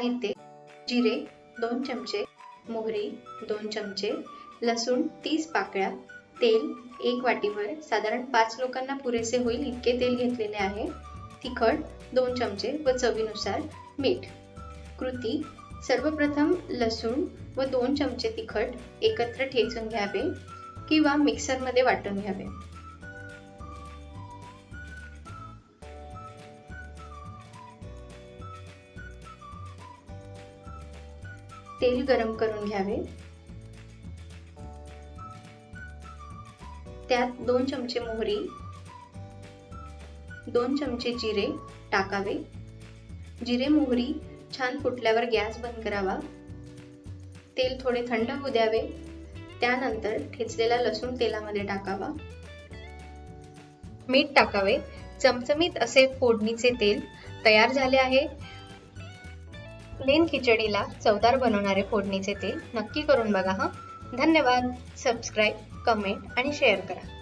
साहित्य: जिरे 2 चमचे, मोहरी 2 चमचे, लसूण 30 पाकळ्या, तेल 1 वाटीभर, साधारण 5 लोकांना पुरेसे होईल इतके तेल घेतलेले आहे, तिखट 2 चमचे व चवीनुसार मीठ. कृती: सर्वप्रथम लसूण व 2 चमचे तिखट एकत्र ठेचून घ्यावे किंवा मिक्सरमध्ये वाटून घ्यावे. तेल गरम करून घ्यावे. त्यात 2 चमचे मोहरी, 2 चमचे जिरे टाकावे. जिरे मोहरी छान फुटल्यावर गॅस बंद करावा. तेल थोडे थंड होऊ द्यावे. त्यानंतर ठेचलेला लसूण तेलामध्ये टाकावा. मीठ टाकावे. चमचमीत असे फोडणीचे तेल तयार झाले आहे. प्लेन खिचडीला चवदार बनवणारे फोडणीचे तेल नक्की करून बघा. धन्यवाद. सबस्क्राईब, कमेंट आणि शेअर करा.